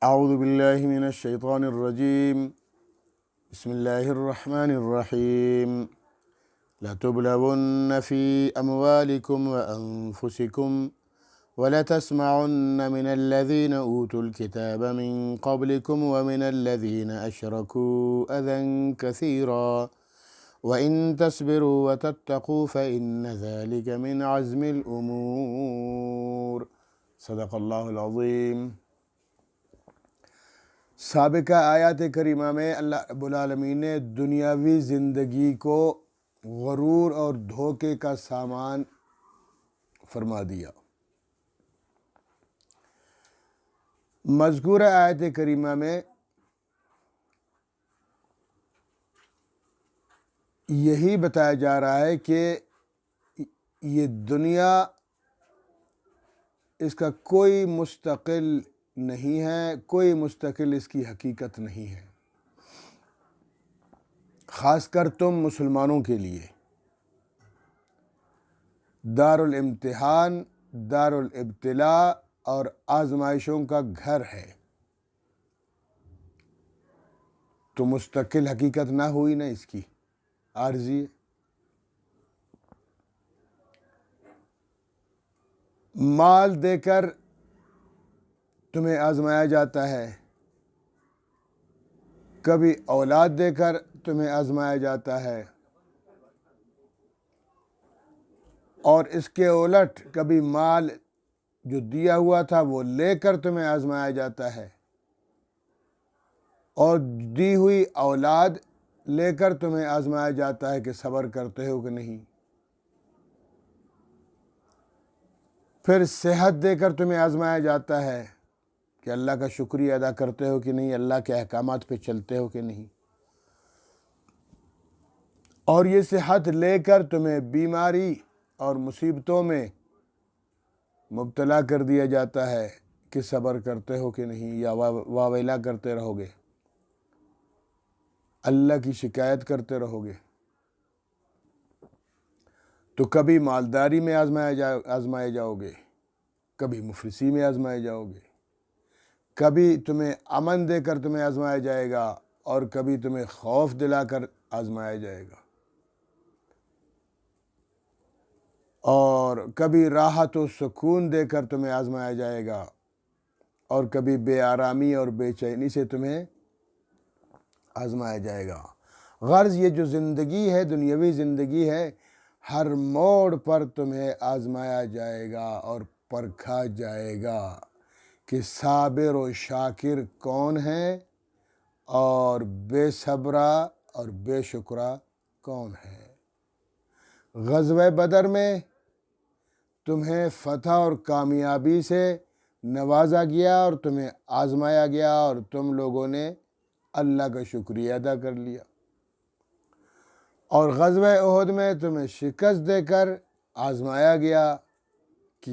اعوذ باللہ من الشیطان الرجیم بسم اللہ الرحمن الرحیم لتبلون فی اموالکم وانفسکم ولتسمعن من الذین اوتوا الکتاب من قبلکم ومن الذین اشرکوا اذی کثیرا وَإِن تَصْبِرُوا وَتَتَّقُوا فَإِنَّ ذَلِكَ مِنْ عَزْمِ الْأُمُورِ صدق اللہ العظیم۔ سابقہ آیات کریمہ میں اللہ رب العالمین نے دنیاوی زندگی کو غرور اور دھوکے کا سامان فرما دیا۔ مذکورہ آیت کریمہ میں یہی بتایا جا رہا ہے کہ یہ دنیا اس کا کوئی مستقل نہیں ہے، کوئی مستقل اس کی حقیقت نہیں ہے، خاص کر تم مسلمانوں کے لیے دار الامتحان، دار الابتلاء اور آزمائشوں کا گھر ہے۔ تو مستقل حقیقت نہ ہوئی نا اس کی، عارضی ہے۔ مال دے کر تمہیں آزمایا جاتا ہے، کبھی اولاد دے کر تمہیں آزمایا جاتا ہے، اور اس کے الٹ کبھی مال جو دیا ہوا تھا وہ لے کر تمہیں آزمایا جاتا ہے، اور دی ہوئی اولاد لے کر تمہیں آزمایا جاتا ہے کہ صبر کرتے ہو کہ نہیں۔ پھر صحت دے کر تمہیں آزمایا جاتا ہے کہ اللہ کا شکریہ ادا کرتے ہو کہ نہیں، اللہ کے احکامات پہ چلتے ہو کہ نہیں، اور یہ صحت لے کر تمہیں بیماری اور مصیبتوں میں مبتلا کر دیا جاتا ہے کہ صبر کرتے ہو کہ نہیں، یا واویلا کرتے رہو گے، اللہ کی شکایت کرتے رہو گے۔ تو کبھی مالداری میں آزمائے جاؤ گے، کبھی مفلسی میں آزمائے جاؤ گے، کبھی تمہیں امن دے کر تمہیں آزمایا جائے گا، اور کبھی تمہیں خوف دلا کر آزمایا جائے گا، اور کبھی راحت و سکون دے کر تمہیں آزمایا جائے گا، اور کبھی بے آرامی اور بے چینی سے تمہیں آزمایا جائے گا۔ غرض یہ جو زندگی ہے، دنیاوی زندگی ہے، ہر موڑ پر تمہیں آزمایا جائے گا اور پرکھا جائے گا کہ صابر و شاکر کون ہے، اور بے صبرہ اور بے شکرہ کون ہے۔ غزوہ بدر میں تمہیں فتح اور کامیابی سے نوازا گیا اور تمہیں آزمایا گیا، اور تم لوگوں نے اللہ کا شکریہ ادا کر لیا، اور غزوہ احد میں تمہیں شکست دے کر آزمایا گیا کہ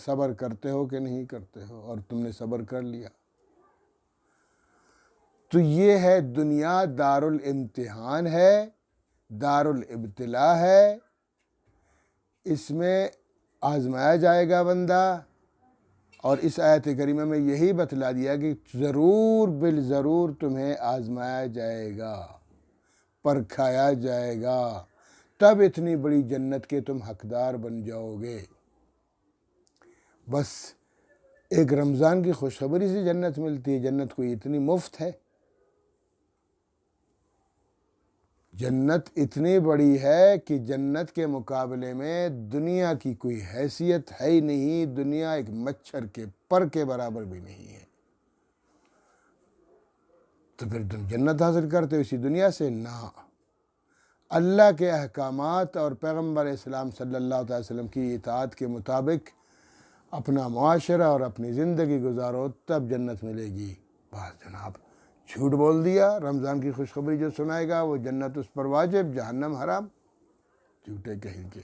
صبر کرتے ہو کہ نہیں کرتے ہو، اور تم نے صبر کر لیا۔ تو یہ ہے دنیا، دار الامتحان ہے، دار الابتلاء ہے، اس میں آزمایا جائے گا بندہ۔ اور اس آیت کریمہ میں یہی بتلا دیا کہ ضرور بالضرور تمہیں آزمایا جائے گا، پرکھایا جائے گا، تب اتنی بڑی جنت کے تم حقدار بن جاؤ گے۔ بس ایک رمضان کی خوشخبری سے جنت ملتی ہے، جنت کوئی اتنی مفت ہے؟ جنت اتنی بڑی ہے کہ جنت کے مقابلے میں دنیا کی کوئی حیثیت ہے ہی نہیں، دنیا ایک مچھر کے پر کے برابر بھی نہیں ہے۔ تو پھر تم جنت حاصل کرتے ہو اسی دنیا سے؟ نہ، اللہ کے احکامات اور پیغمبر اسلام صلی اللہ علیہ وسلم کی اطاعت کے مطابق اپنا معاشرہ اور اپنی زندگی گزارو، تب جنت ملے گی۔ بس جناب، جھوٹ بول دیا، رمضان کی خوشخبری جو سنائے گا وہ جنت اس پر واجب، جہنم حرام، جھوٹے کہیں کے۔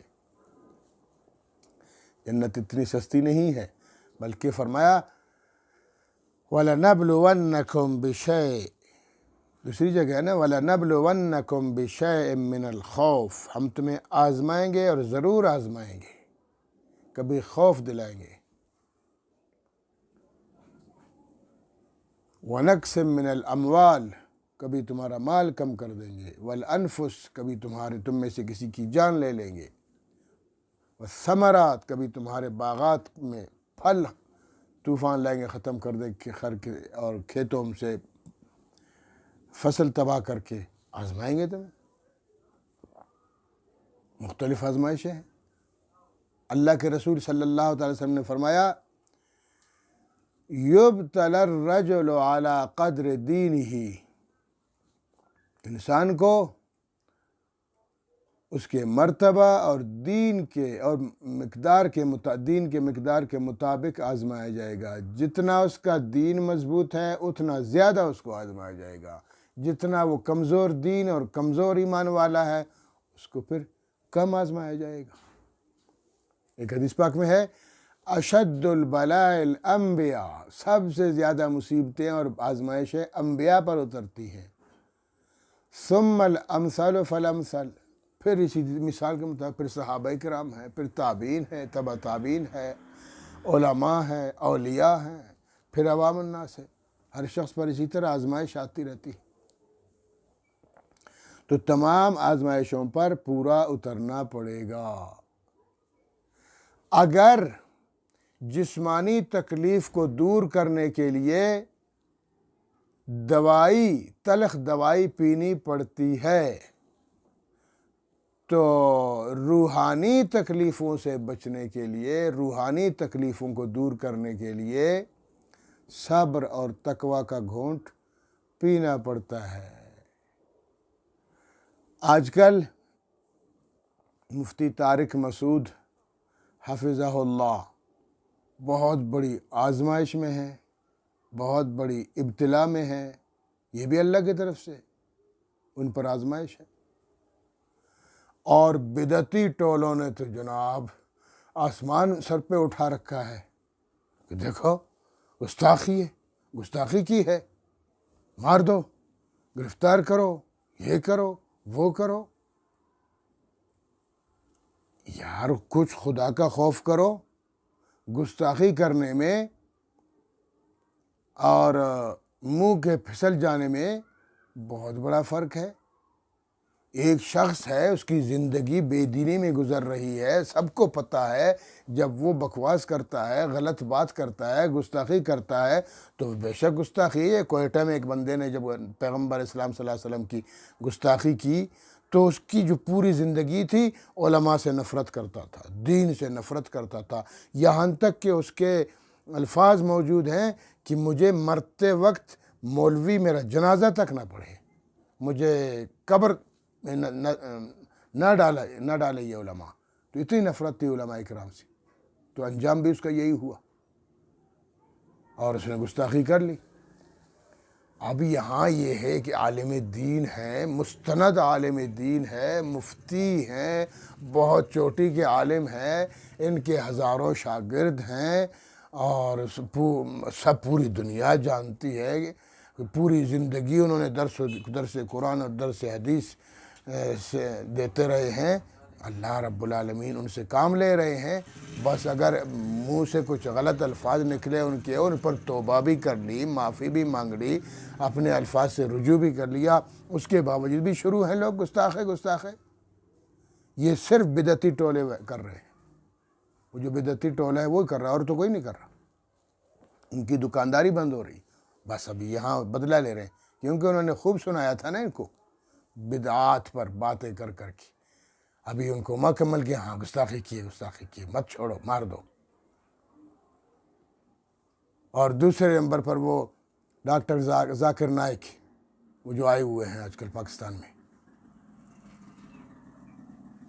جنت اتنی سستی نہیں ہے، بلکہ فرمایا وَلَنَبْلُوَنَّكُمْ بِشَيْءٍ، دوسری جگہ ہے نا وَلَنَبْلُوَنَّكُمْ بِشَيْءٍ مِّنَ الْخَوْفِ، ہم تمہیں آزمائیں گے اور ضرور آزمائیں گے، کبھی خوف دلائیں گے، ونقص من الاموال، کبھی تمہارا مال کم کر دیں گے، والانفس، کبھی تم میں سے کسی کی جان لے لیں گے، والثمرات، کبھی تمہارے باغات میں پھل طوفان لائیں گے، ختم کر دیں گے، اور کھیتوں سے فصل تباہ کر کے آزمائیں گے تمہیں۔ مختلف آزمائشیں ہیں۔ اللہ کے رسول صلی اللہ تعالی وسلم نے فرمایا یبتلی الرجل علی قدر دینہ، انسان کو اس کے مرتبہ اور دین کے مقدار کے مطابق آزمایا جائے گا۔ جتنا اس کا دین مضبوط ہے اتنا زیادہ اس کو آزمایا جائے گا، جتنا وہ کمزور دین اور کمزور ایمان والا ہے اس کو پھر کم آزمایا جائے گا۔ ایک حدیث پاک میں ہے اشد البلاء الانبیاء، سب سے زیادہ مصیبتیں اور آزمائشیں انبیاء پر اترتی ہیں، ثم الامثل فالامثل، پھر اسی مثال کے مطابق پھر صحابہ کرام ہیں، پھر تابعین ہیں، تبع تابعین ہے، علماء ہیں، اولیاء ہیں، پھر عوام الناس ہے۔ ہر شخص پر اسی طرح آزمائش آتی رہتی ہے۔ تو تمام آزمائشوں پر پورا اترنا پڑے گا۔ اگر جسمانی تکلیف کو دور کرنے کے لیے تلخ دوائی پینی پڑتی ہے تو روحانی تکلیفوں سے بچنے کے لیے، روحانی تکلیفوں کو دور کرنے کے لیے صبر اور تقوی کا گھونٹ پینا پڑتا ہے۔ آج کل مفتی طارق مسعود حفظہ اللہ بہت بڑی آزمائش میں ہے، بہت بڑی ابتلا میں ہے، یہ بھی اللہ کی طرف سے ان پر آزمائش ہے۔ اور بدعتی ٹولوں نے تو جناب آسمان سر پہ اٹھا رکھا ہے کہ دیکھو گستاخی ہے، گستاخی کی ہے، مار دو، گرفتار کرو، یہ کرو، وہ کرو۔ یار کچھ خدا کا خوف کرو۔ گستاخی کرنے میں اور منہ کے پھسل جانے میں بہت بڑا فرق ہے۔ ایک شخص ہے، اس کی زندگی بے دینی میں گزر رہی ہے، سب کو پتہ ہے جب وہ بکواس کرتا ہے، غلط بات کرتا ہے، گستاخی کرتا ہے تو بے شک گستاخی ہے۔ کوئٹہ میں ایک بندے نے جب پیغمبر اسلام صلی اللہ علیہ وسلم کی گستاخی کی تو اس کی جو پوری زندگی تھی علماء سے نفرت کرتا تھا، دین سے نفرت کرتا تھا، یہاں تک کہ اس کے الفاظ موجود ہیں کہ مجھے مرتے وقت مولوی میرا جنازہ تک نہ پڑھے، مجھے قبر میں نہ ڈالے یہ علماء۔ تو اتنی نفرت تھی علماء کرام سے، تو انجام بھی اس کا یہی ہوا اور اس نے گستاخی کر لی۔ اب یہاں یہ ہے کہ عالم دین ہے، مستند عالم دین ہے، مفتی ہیں، بہت چوٹی کے عالم ہیں، ان کے ہزاروں شاگرد ہیں اور سب پوری دنیا جانتی ہے کہ پوری زندگی انہوں نے درس قرآن اور درس حدیث سے دیتے رہے ہیں، اللہ رب العالمین ان سے کام لے رہے ہیں۔ بس اگر منہ سے کچھ غلط الفاظ نکلے ان پر توبہ بھی کر لی، معافی بھی مانگ لی، اپنے الفاظ سے رجوع بھی کر لیا، اس کے باوجود بھی شروع ہیں لوگ گستاخے۔ یہ صرف بدعتی ٹولے کر رہے ہیں، وہ جو بدعتی ٹولہ ہے وہ کر رہا ہے اور تو کوئی نہیں کر رہا۔ ان کی دکانداری بند ہو رہی، بس ابھی یہاں بدلہ لے رہے ہیں، کیونکہ انہوں نے خوب سنایا تھا نا ان کو بدعات پر باتیں کر کے، ابھی ان کو مکمل کیا، ہاں گستاخی کی، مت چھوڑو، مار دو۔ اور دوسرے نمبر پر وہ ڈاکٹر ذاکر نائک، وہ جو آئے ہوئے ہیں آج کل پاکستان میں،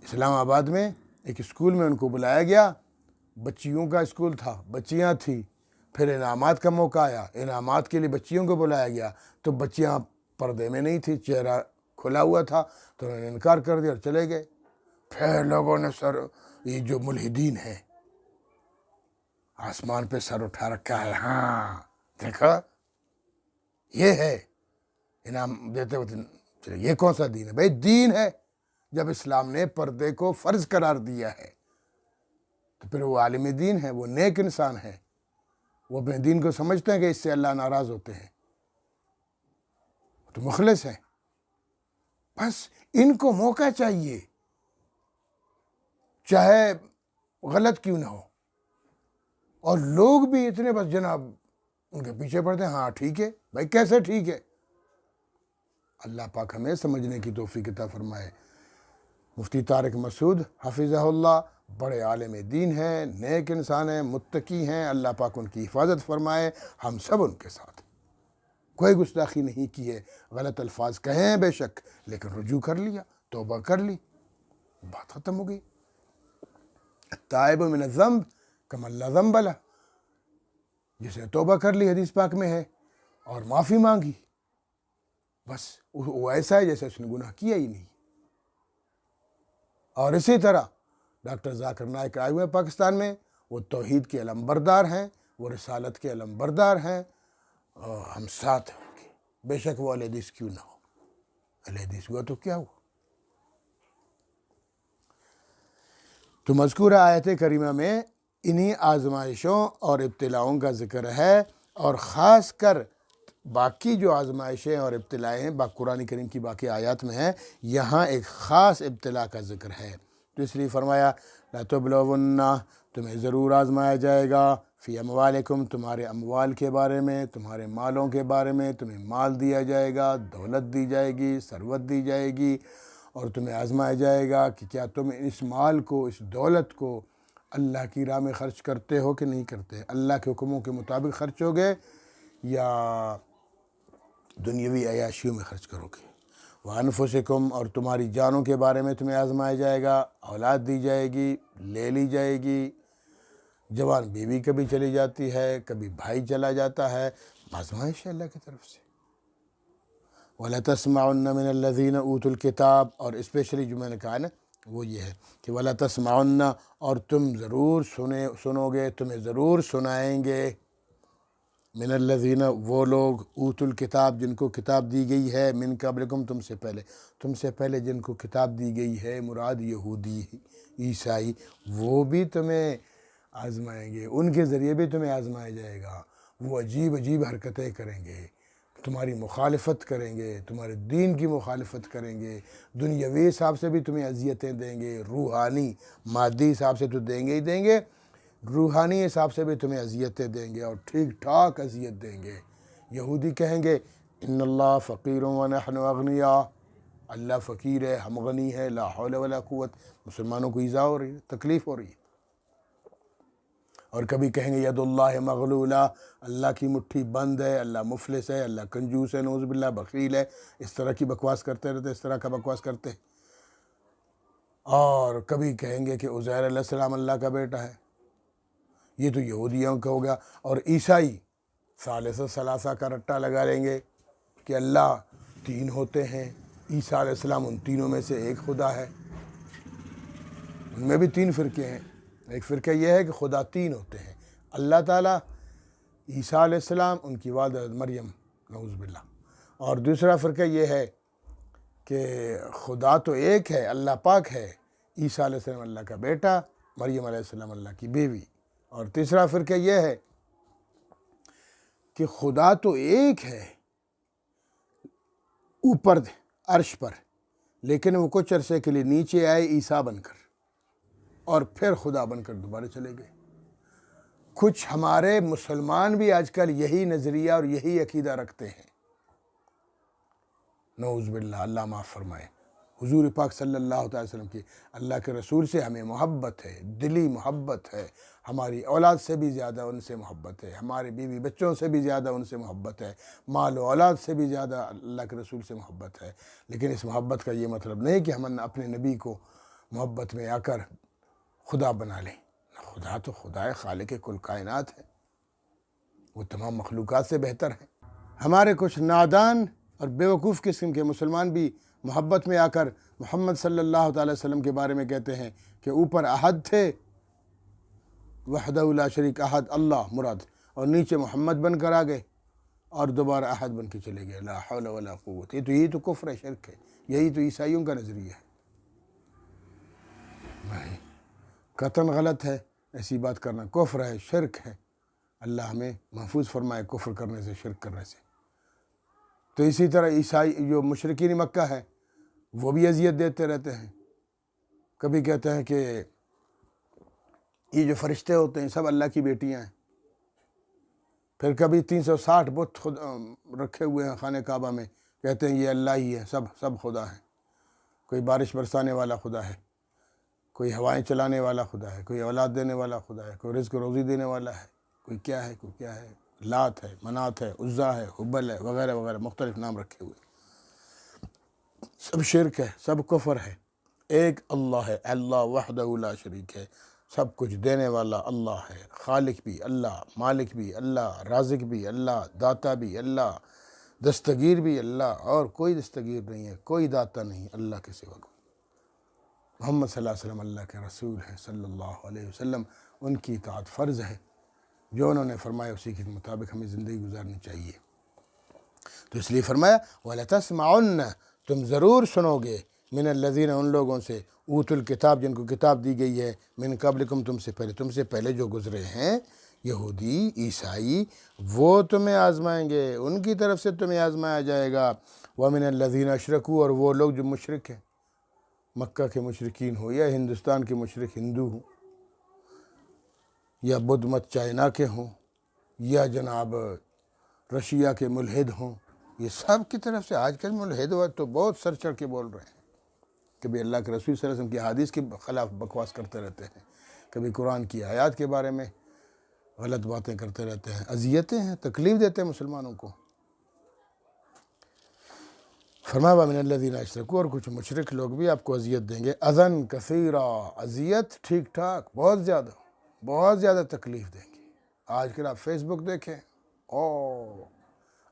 اسلام آباد میں ایک اسکول میں ان کو بلایا گیا، بچیوں کا اسکول تھا، بچیاں تھیں، پھر انعامات کا موقع آیا، انعامات کے لیے بچیوں کو بلایا گیا تو بچیاں پردے میں نہیں تھی، چہرہ کھلا ہوا تھا، تو انہوں نے انکار کر دیا اور چلے گئے۔ پھر لوگوں نے یہ جو ملحدین ہیں آسمان پہ سر اٹھا رکھا ہے، ہاں دیکھا یہ ہے انعام دیتے ہوتے، یہ کون سا دین ہے بھائی؟ دین ہے، جب اسلام نے پردے کو فرض قرار دیا ہے تو پھر وہ عالم دین ہے، وہ نیک انسان ہے، وہ اپنے دین کو سمجھتے ہیں کہ اس سے اللہ ناراض ہوتے ہیں، تو مخلص ہیں، بس ان کو موقع چاہیے، چاہے غلط کیوں نہ ہو، اور لوگ بھی اتنے بس جناب ان کے پیچھے پڑتے ہیں، ہاں ٹھیک ہے بھائی، کیسے ٹھیک ہے؟ اللہ پاک ہمیں سمجھنے کی توفیق عطا فرمائے۔ مفتی طارق مسعود حفظہ اللہ بڑے عالم دین ہیں، نیک انسان ہیں، متقی ہیں، اللہ پاک ان کی حفاظت فرمائے، ہم سب ان کے ساتھ۔ کوئی گستاخی نہیں کی ہے، غلط الفاظ کہے ہیں بے شک، لیکن رجوع کر لیا، توبہ کر لی، بات ختم ہو گئی۔ التائب من الذنب کمن لا ذنب لہ، جس نے توبہ کر لی حدیث پاک میں ہے اور معافی مانگی، بس وہ ایسا ہے جیسے اس نے گناہ کیا ہی نہیں۔ اور اسی طرح ڈاکٹر ذاکر نائک آئے ہوئے پاکستان میں، وہ توحید کے علم بردار ہیں، وہ رسالت کے علم بردار ہیں، اور ہم ساتھ ہیں ان کے، بے شک وہ اہل حدیث کیوں نہ ہو۔ اہل حدیث ہوا تو کیا ہوا؟ تو مذکورہ آیت کریمہ میں انہی آزمائشوں اور ابتلاؤں کا ذکر ہے، اور خاص کر باقی جو آزمائشیں اور ابتلائیں ہیں قرآن کریم کی باقی آیات میں ہیں، یہاں ایک خاص ابتلا کا ذکر ہے۔ تو اس لیے فرمایا لَتُبْلَوُنَّ، تمہیں ضرور آزمایا جائے گا، فی اموالکم، تمہارے اموال کے بارے میں، تمہارے مالوں کے بارے میں، تمہیں مال دیا جائے گا، دولت دی جائے گی، ثروت دی جائے گی، اور تمہیں آزمایا جائے گا کہ کیا تم اس مال کو، اس دولت کو اللہ کی راہ میں خرچ کرتے ہو کہ نہیں کرتے، اللہ کے حکموں کے مطابق خرچ ہوگے یا دنیاوی عیاشیوں میں خرچ کرو گے۔ وَأَنفُسِكُمْ، اور تمہاری جانوں کے بارے میں تمہیں آزمایا جائے گا، اولاد دی جائے گی، لے لی جائے گی، جوان بیوی کبھی چلی جاتی ہے، کبھی بھائی چلا جاتا ہے، آزمائش ہے اللہ کی طرف سے۔ وَلَتَسْمَعُنَّ مِنَ الَّذِينَ أُوتُوا الْكِتَابَ، اور اسپیشلی جو میں نے کہا نا وہ یہ ہے کہ وَلَتَسْمَعُنَّ، اور تم ضرور سنو گے، تمہیں ضرور سنائیں گے، من الذین، وہ لوگ، اوت الکتاب، جن کو کتاب دی گئی ہے، من قبلکم، تم سے پہلے جن کو کتاب دی گئی ہے، مراد یہودی، عیسائی، وہ بھی تمہیں آزمائیں گے، ان کے ذریعے بھی تمہیں آزمایا جائے گا۔ وہ عجیب عجیب حرکتیں کریں گے، تمہاری مخالفت کریں گے، تمہارے دین کی مخالفت کریں گے، دنیاوی حساب سے بھی تمہیں اذیتیں دیں گے، روحانی مادی حساب سے تو دیں گے ہی دیں گے، روحانی حساب سے بھی تمہیں اذیتیں دیں گے، اور ٹھیک ٹھاک اذیت دیں گے۔ یہودی کہیں گے ان اللہ فقیر ونحن اغنیاء، اللہ فقیر ہے، ہم غنی ہے، لا حول ولا قوت، مسلمانوں کو ایذا ہو رہی ہے، تکلیف ہو رہی ہے۔ اور کبھی کہیں گے ید اللہ مغلولہ، اللہ کی مٹھی بند ہے، اللہ مفلس ہے، اللہ کنجوس ہے، نعوذ باللہ بخیل ہے، اس طرح کی بکواس کرتے رہتے، اس طرح کا بکواس کرتے۔ اور کبھی کہیں گے کہ عزیر علیہ السلام اللہ کا بیٹا ہے، یہ تو یہودیوں کا ہو گیا۔ اور عیسائی ثالث ثلاثہ کا رٹا لگا لیں گے کہ اللہ تین ہوتے ہیں، عیسیٰ علیہ السلام ان تینوں میں سے ایک خدا ہے۔ ان میں بھی تین فرقے ہیں، ایک فرقہ یہ ہے کہ خدا تین ہوتے ہیں، اللہ تعالیٰ، عیسیٰ علیہ السلام، ان کی والدہ مریم، نعوذ باللہ، اور دوسرا فرقہ یہ ہے کہ خدا تو ایک ہے، اللہ پاک ہے، عیسیٰ علیہ السلام اللہ کا بیٹا، مریم علیہ السلام اللہ کی بیوی، اور تیسرا فرقہ یہ ہے کہ خدا تو ایک ہے اوپر عرش پر، لیکن وہ کچھ عرصے کے لیے نیچے آئے عیسیٰ بن کر، اور پھر خدا بن کر دوبارہ چلے گئے۔ کچھ ہمارے مسلمان بھی آج کل یہی نظریہ اور یہی عقیدہ رکھتے ہیں، نعوذ باللہ، اللہ معاف فرمائے۔ حضور پاک صلی اللہ علیہ وسلم کی، اللہ کے رسول سے ہمیں محبت ہے، دلی محبت ہے، ہماری اولاد سے بھی زیادہ ان سے محبت ہے، ہمارے بیوی بچوں سے بھی زیادہ ان سے محبت ہے، مال و اولاد سے بھی زیادہ اللہ کے رسول سے محبت ہے۔ لیکن اس محبت کا یہ مطلب نہیں کہ ہم اپنے نبی کو محبت میں آ کر خدا بنا لیں۔ خدا تو خدا ہے، خالق کل کائنات ہے، وہ تمام مخلوقات سے بہتر ہے۔ ہمارے کچھ نادان اور بیوقوف قسم کے مسلمان بھی محبت میں آ کر محمد صلی اللہ تعالی وسلم کے بارے میں کہتے ہیں کہ اوپر احد تھے، وحدہ لا شریک، احد اللہ مراد، اور نیچے محمد بن کر آ گئے اور دوبارہ احد بن کے چلے گئے، لا حول ولا قوت۔ یہی تو کفر ہے، شرک ہے، یہی تو عیسائیوں کا نظریہ ہے۔ نہیں، قطعاً غلط ہے، ایسی بات کرنا کفر ہے، شرک ہے۔ اللہ ہمیں محفوظ فرمائے کفر کرنے سے، شرک کرنے سے۔ تو اسی طرح عیسائی جو مشرکین مکہ ہے وہ بھی اذیت دیتے رہتے ہیں. کبھی کہتے ہیں کہ یہ جو فرشتے ہوتے ہیں سب اللہ کی بیٹیاں ہیں. پھر کبھی 360 بت خود رکھے ہوئے ہیں خانہ کعبہ میں، کہتے ہیں یہ اللہ ہی ہے، سب خدا ہے. کوئی بارش برسانے والا خدا ہے، کوئی ہوائیں چلانے والا خدا ہے، کوئی اولاد دینے والا خدا ہے، کوئی رزق روزی دینے والا ہے، کوئی کیا ہے، لات ہے، منات ہے، عزا ہے، حبل ہے، وغیرہ وغیرہ مختلف نام رکھے ہوئے. سب شرک ہے، سب کفر ہے. ایک اللہ ہے، اللہ وحدہ لا شریک ہے. سب کچھ دینے والا اللہ ہے، خالق بھی اللہ، مالک بھی اللہ، رازق بھی اللہ، داتا بھی اللہ، دستگیر بھی اللہ، اور کوئی دستگیر نہیں ہے، کوئی داتا نہیں اللہ کے سوا. محمد صلی اللہ علیہ وسلم اللہ کے رسول ہیں صلی اللہ علیہ وسلم، ان کی اطاعت فرض ہے. جو انہوں نے فرمایا اسی کے مطابق ہمیں زندگی گزارنی چاہیے. تو اس لیے فرمایا وَلَتَسْمَعُنَّ، تم ضرور سنو گے، من الذین، ان لوگوں سے، اوت الکتاب، جن کو کتاب دی گئی ہے، من قبلکم، تم سے پہلے جو گزرے ہیں، یہودی، عیسائی، وہ تمہیں آزمائیں گے، ان کی طرف سے تمہیں آزمایا جائے گا. وَمِنَ الَّذِينَ اشْرَكُوا، اور وہ لوگ جو مشرک ہیں، مکہ کے مشرکین ہو یا ہندوستان کے مشرک ہندو ہوں، یا بدھ مت چائنا کے ہوں، یا جناب رشیا کے ملحد ہوں، یہ سب کی طرف سے آج کل ملحد تو بہت سر چڑھ کے بول رہے ہیں. کبھی اللہ کے رسول صلی اللہ علیہ وسلم کی حدیث کے خلاف بکواس کرتے رہتے ہیں، کبھی قرآن کی آیات کے بارے میں غلط باتیں کرتے رہتے ہیں، اذیتیں ہیں، تکلیف دیتے ہیں مسلمانوں کو. فرمایا وَمِنَ الَّذِينَ اشْرَكُوا، اور کچھ مشرک لوگ بھی آپ کو اذیت دیں گے. اذًا کثیرا، اذیت ٹھیک ٹھاک، بہت زیادہ تکلیف دیں گے. آج کل آپ فیس بک دیکھیں،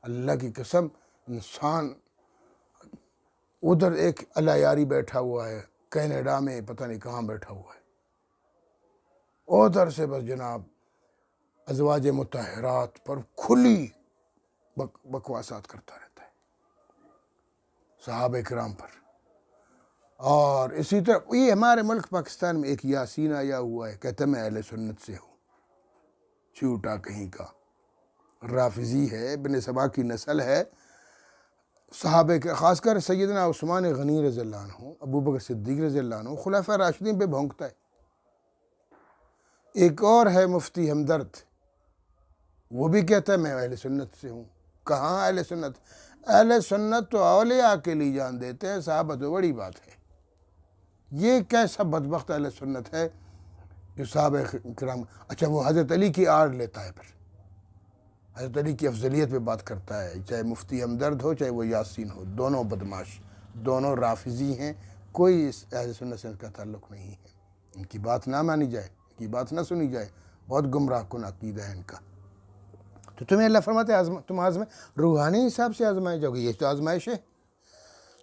اللہ کی قسم، انسان ادھر ایک اللہ یاری بیٹھا ہوا ہے، کینیڈا میں پتہ نہیں کہاں بیٹھا ہوا ہے، ادھر سے بس جناب ازواج مطہرات پر کھلی بکواسات کرتا رہتا ہے، صحابہ کرام پر. اور اسی طرح یہ ہمارے ملک پاکستان میں ایک یاسین آیا ہوا ہے، کہتا میں اہل سنت سے ہوں، جھوٹا کہیں کا، رافضی ہے، ابن سبا کی نسل ہے. صحابہ کے خاص کر سیدنا عثمان غنی رضی اللہ عنہ، ابو بکر صدیق رضی اللہ عنہ، خلفاء راشدین پہ بھونکتا ہے. ایک اور ہے مفتی ہمدرد، وہ بھی کہتا ہے میں اہل سنت سے ہوں. کہاں اہل سنت؟ اہل سنت تو اولیاء کے لیے جان دیتے ہیں، صحابہ تو بڑی بات ہے. یہ کیسا بدبخت اہل سنت ہے جو صحابہ کرام، اچھا وہ حضرت علی کی آڑ لیتا ہے، پھر حضرت علی کی افضلیت پہ بات کرتا ہے، چاہے مفتی ہمدرد ہو چاہے وہ یاسین ہو، دونوں بدماش، دونوں رافضی ہیں. کوئی اس اہل سنت سے ان کا تعلق نہیں ہے. ان کی بات نہ مانی جائے، ان کی بات نہ سنی جائے، بہت گمراہ کن عقیدہ ہے ان کا. تو تمہیں اللہ فرماتے ہیں تم روحانی حساب سے آزمائے جاؤ گے، یہ تو آزمائش ہے.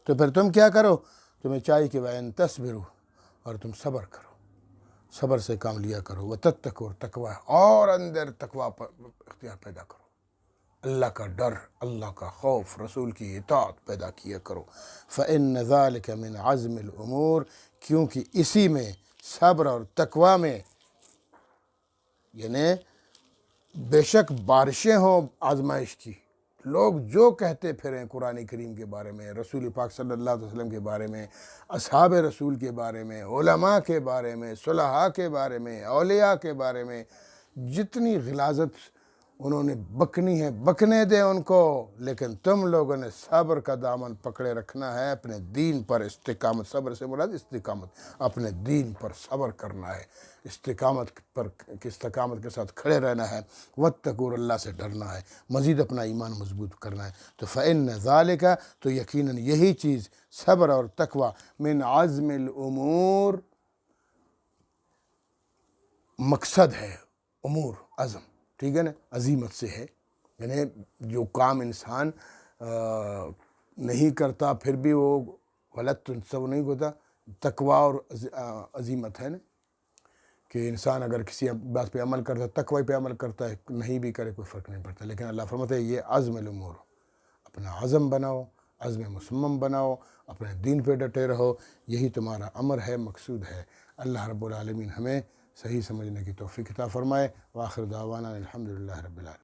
تو پھر تم کیا کرو؟ تمہیں چاہیے کہ وَإِن تَصْبِرُوا، اور تم صبر کرو، صبر سے کام لیا کرو. وَتَتَّقُوا، تقوی، اور اندر تقوی پر اختیار پیدا کرو، اللہ کا ڈر، اللہ کا خوف، رسول کی اطاعت پیدا کیا کرو. فَإِنَّ ذَلِكَ مِنْ عَزْمِ الْأُمُورِ، کیونکہ اسی میں، صبر اور تقوی میں، یعنی بے شک بارشیں ہوں آزمائش کی. لوگ جو کہتے پھریں قرآن کریم کے بارے میں، رسول پاک صلی اللہ علیہ وسلم کے بارے میں، اصحاب رسول کے بارے میں، علماء کے بارے میں، صلحاء کے بارے میں، اولیاء کے بارے میں، جتنی غلاظت انہوں نے بکنی ہے بکنے دیں ان کو، لیکن تم لوگوں نے صبر کا دامن پکڑے رکھنا ہے، اپنے دین پر استقامت. صبر سے مراد استقامت، اپنے دین پر صبر کرنا ہے، استقامت کے ساتھ کھڑے رہنا ہے. واتقوا، اللہ سے ڈرنا ہے، مزید اپنا ایمان مضبوط کرنا ہے. تو فإن ذالک، تو یقیناً یہی چیز، صبر اور تقوی، من عزم الامور، مقصد ہے، امور، عزم، ٹھیک ہے نا، عزیمت سے ہے. یعنی جو کام انسان نہیں کرتا پھر بھی وہ غلط تو سب نہیں ہوتا، تقوی اور عزیمت ہے نا، کہ انسان اگر کسی بات پہ عمل کرتا ہے، تقوی پہ عمل کرتا ہے، نہیں بھی کرے کوئی فرق نہیں پڑتا. لیکن اللہ فرماتا ہے یہ عزم الامور، اپنا عزم بناؤ، عزم مصمم بناؤ، اپنے دین پہ ڈٹے رہو، یہی تمہارا امر ہے، مقصود ہے. اللہ رب العالمین ہمیں صحیح سمجھنے کی توفیق عطا فرمائے. وآخر دعوانا الحمدللہ رب العالمین.